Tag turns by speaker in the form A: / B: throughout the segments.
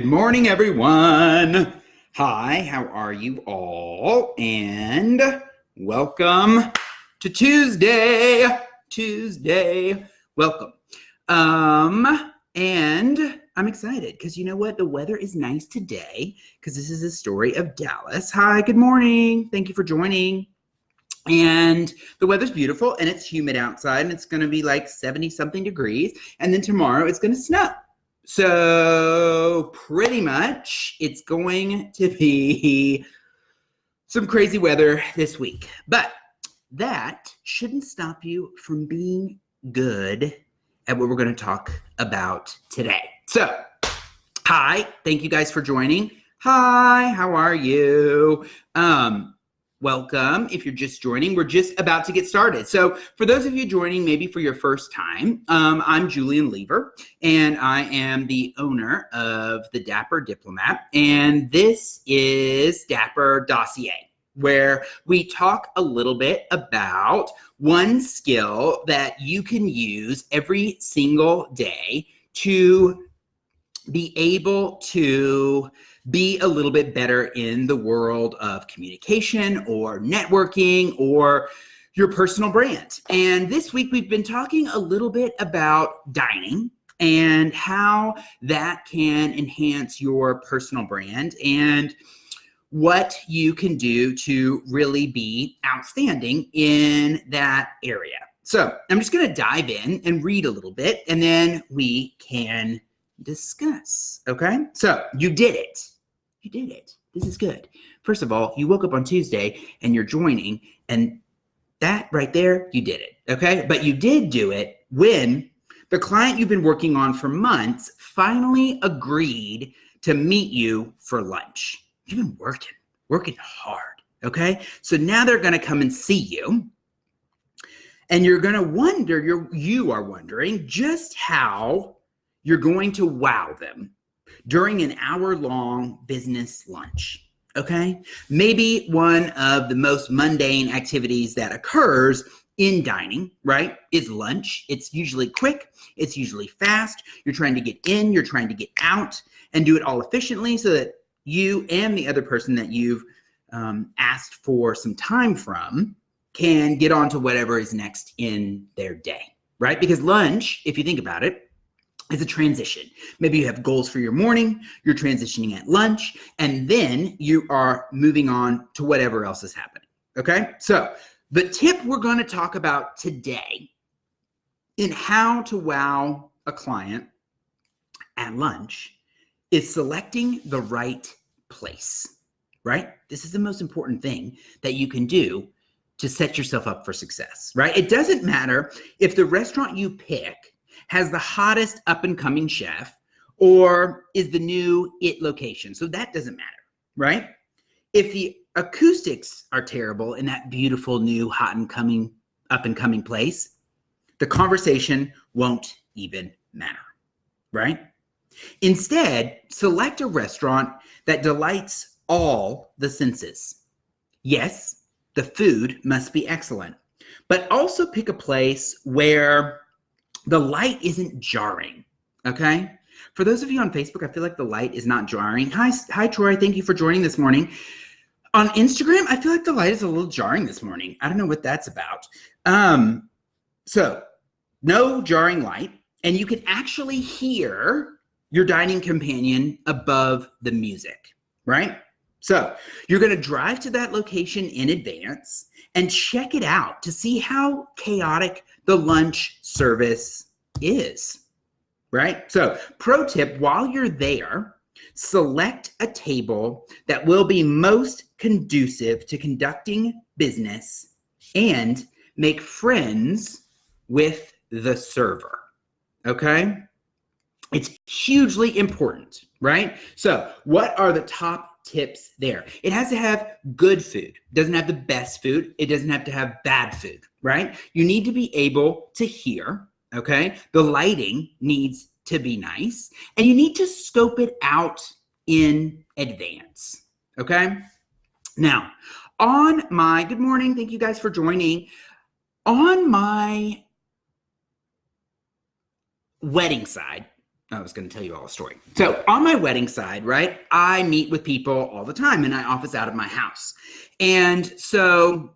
A: Good morning, everyone. Hi, how are you all? And welcome to Tuesday. Welcome. And I'm excited because you know what? The weather is nice today because this is a story of Dallas. Hi, good morning. Thank you for joining. And the weather's beautiful and it's humid outside and it's going to be like 70 something degrees. And then tomorrow it's going to snow. So pretty much it's going to be some crazy weather this week, but that shouldn't stop you from being good at what we're going to talk about today. So, hi, thank you guys for joining. Hi, how are you? Welcome. If you're just joining, we're just about to get started. So for those of you joining maybe for your first time, I'm Julian Lever, and I am the owner of the Dapper Diplomat, and this is Dapper Dossier, where we talk a little bit about one skill that you can use every single day to be able to be a little bit better in the world of communication or networking or your personal brand. And this week we've been talking a little bit about dining and how that can enhance your personal brand and what you can do to really be outstanding in that area. So I'm just going to dive in and read a little bit and then we can discuss. Okay, so you did it. You did it. This is good. First of all, you woke up on Tuesday and you're joining, and that right there, you did it. Okay, but you did do it when the client you've been working on for months finally agreed to meet you for lunch. You've been working hard. Okay, so now they're going to come and see you, and you're going to wonder. You are wondering just how you're going to wow them during an hour-long business lunch, okay? Maybe one of the most mundane activities that occurs in dining, right, is lunch. It's usually quick. It's usually fast. You're trying to get in. You're trying to get out and do it all efficiently so that you and the other person that you've asked for some time from can get on to whatever is next in their day, right? Because lunch, if you think about it, is a transition. Maybe you have goals for your morning, you're transitioning at lunch, and then you are moving on to whatever else is happening, okay? So the tip we're going to talk about today in how to wow a client at lunch is selecting the right place, right? This is the most important thing that you can do to set yourself up for success, right? It doesn't matter if the restaurant you pick has the hottest up-and-coming chef or is the new it location. So that doesn't matter, right? If the acoustics are terrible in that beautiful new up-and-coming place, the conversation won't even matter, right? Instead, select a restaurant that delights all the senses. Yes, the food must be excellent, but also pick a place where the light isn't jarring, okay? For those of you on Facebook, I feel like the light is not jarring. Hi, Troy. Thank you for joining this morning. On Instagram, I feel like the light is a little jarring this morning. I don't know what that's about. So no jarring light, and you can actually hear your dining companion above the music, right? So you're going to drive to that location in advance and check it out to see how chaotic the lunch service is, right? So pro tip, while you're there, select a table that will be most conducive to conducting business and make friends with the server, okay? It's hugely important, right? So what are the top tips there? It has to have good food. It doesn't have the best food. It doesn't have to have bad food, right? You need to be able to hear, okay? The lighting needs to be nice, and you need to scope it out in advance, okay? Now, on my, good morning, thank you guys for joining. On my wedding side, I was going to tell you all a story. So on my wedding side, right, I meet with people all the time and I office out of my house. And so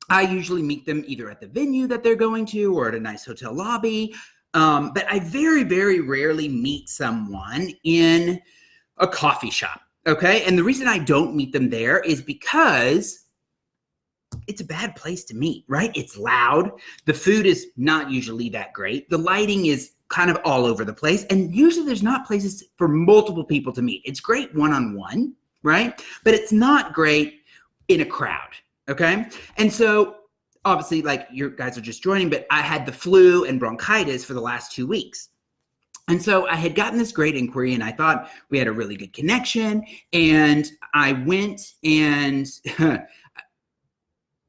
A: I usually meet them either at the venue that they're going to or at a nice hotel lobby. But I very, very rarely meet someone in a coffee shop. Okay. And the reason I don't meet them there is because it's a bad place to meet, right? It's loud. The food is not usually that great. The lighting is kind of all over the place. And usually there's not places for multiple people to meet. It's great one-on-one, right? But it's not great in a crowd, okay? And so obviously, like, you guys are just joining, but I had the flu and bronchitis for the last 2 weeks. And so I had gotten this great inquiry and I thought we had a really good connection. And I went and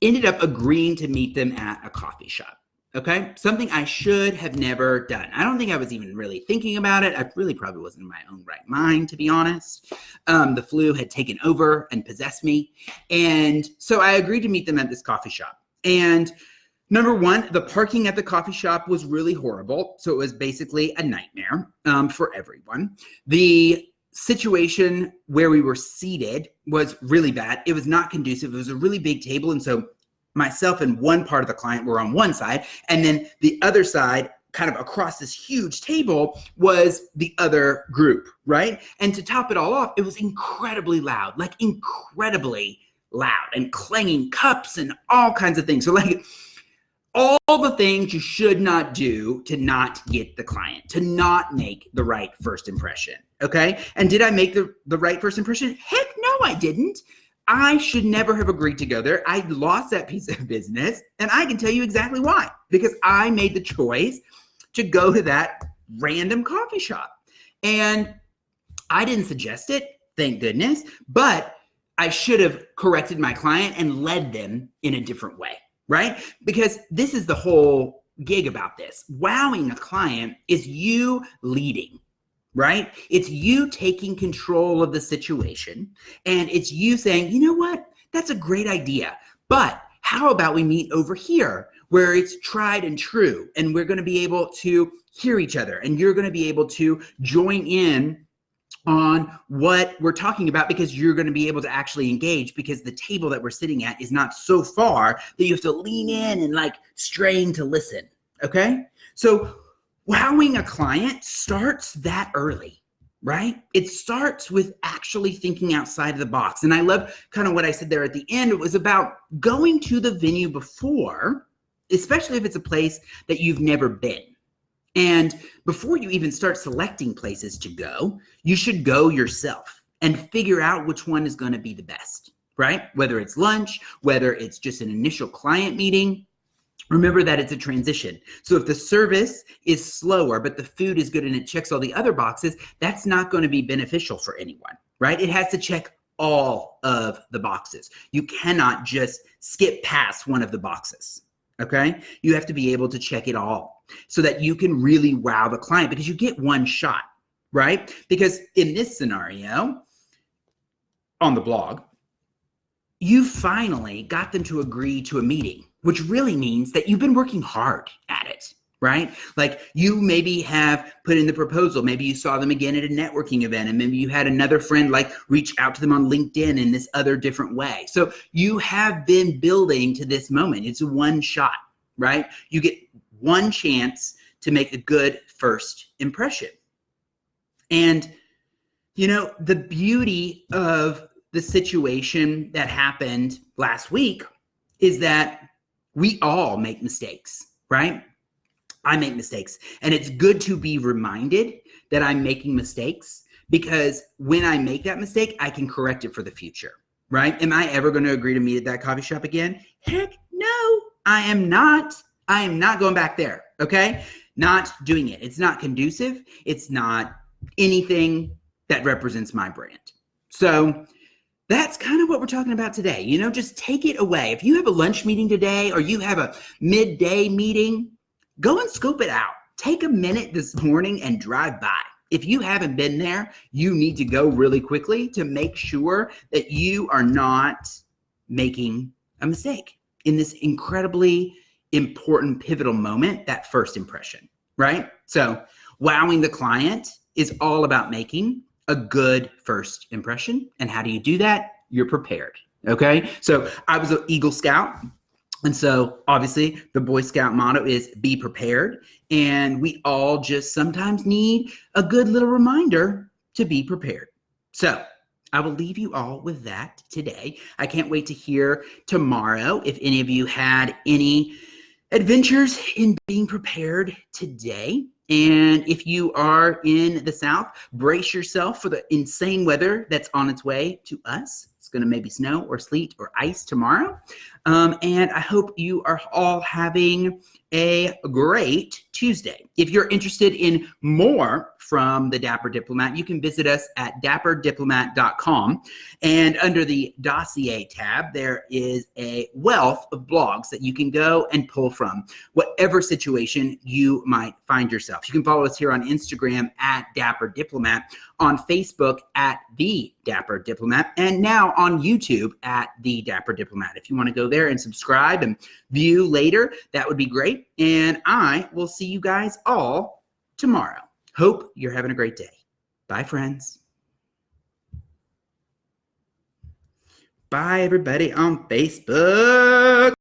A: ended up agreeing to meet them at a coffee shop. Okay. Something I should have never done. I don't think I was even really thinking about it. I really probably wasn't in my own right mind, to be honest. The flu had taken over and possessed me. And so I agreed to meet them at this coffee shop. And number one, the parking at the coffee shop was really horrible. So it was basically a nightmare for everyone. The situation where we were seated was really bad. It was not conducive. It was a really big table. And so myself and one part of the client were on one side. And then the other side, kind of across this huge table, was the other group, right? And to top it all off, it was incredibly loud, like incredibly loud, and clanging cups and all kinds of things. So like all the things you should not do to not get the client, to not make the right first impression. Okay. And did I make the right first impression? Heck no, I didn't. I should never have agreed to go there. I lost that piece of business, and I can tell you exactly why. Because I made the choice to go to that random coffee shop. And I didn't suggest it, thank goodness, but I should have corrected my client and led them in a different way, right? Because this is the whole gig about this. Wowing a client is you leading, right? It's you taking control of the situation, and it's you saying, you know what, that's a great idea, but how about we meet over here where it's tried and true, and we're going to be able to hear each other, and you're going to be able to join in on what we're talking about, because you're going to be able to actually engage, because the table that we're sitting at is not so far that you have to lean in and like strain to listen. Okay. So wowing a client starts that early, right? It starts with actually thinking outside of the box. And I love kind of what I said there at the end. It was about going to the venue before, especially if it's a place that you've never been. And before you even start selecting places to go, you should go yourself and figure out which one is going to be the best, right? Whether it's lunch, whether it's just an initial client meeting. Remember that it's a transition. So if the service is slower, but the food is good and it checks all the other boxes, that's not going to be beneficial for anyone, right? It has to check all of the boxes. You cannot just skip past one of the boxes, okay? You have to be able to check it all so that you can really wow the client, because you get one shot, right? Because in this scenario, on the blog, you finally got them to agree to a meeting, which really means that you've been working hard at it, right? Like you maybe have put in the proposal, maybe you saw them again at a networking event, and maybe you had another friend like reach out to them on LinkedIn in this other different way. So you have been building to this moment. It's a one shot, right? You get one chance to make a good first impression. And, you know, the beauty of the situation that happened last week is that we all make mistakes, right? I make mistakes, and it's good to be reminded that I'm making mistakes, because when I make that mistake, I can correct it for the future, right? Am I ever going to agree to meet at that coffee shop again? Heck no, I am not. I am not going back there, okay? Not doing it. It's not conducive. It's not anything that represents my brand. So that's kind of what we're talking about today. You know, just take it away. If you have a lunch meeting today, or you have a midday meeting, go and scope it out. Take a minute this morning and drive by. If you haven't been there, you need to go really quickly to make sure that you are not making a mistake in this incredibly important pivotal moment, that first impression, right? So Wowing the client is all about making a good first impression. And how do you do that? You're prepared. Okay. So I was an Eagle Scout. And so obviously the Boy Scout motto is be prepared. And we all just sometimes need a good little reminder to be prepared. So I will leave you all with that today. I can't wait to hear tomorrow if any of you had any adventures in being prepared today. And if you are in the South, brace yourself for the insane weather that's on its way to us. It's going to maybe snow or sleet or ice tomorrow. And I hope you are all having a great Tuesday. If you're interested in more from the Dapper Diplomat, you can visit us at dapperdiplomat.com. And under the Dossier tab, there is a wealth of blogs that you can go and pull from, whatever situation you might find yourself. You can follow us here on Instagram at Dapper Diplomat, on Facebook at The Dapper Diplomat, and now on YouTube at The Dapper Diplomat. If you want to go there and subscribe and view later, that would be great. And I will see you guys all tomorrow. Hope you're having a great day. Bye, friends. Bye, everybody on Facebook.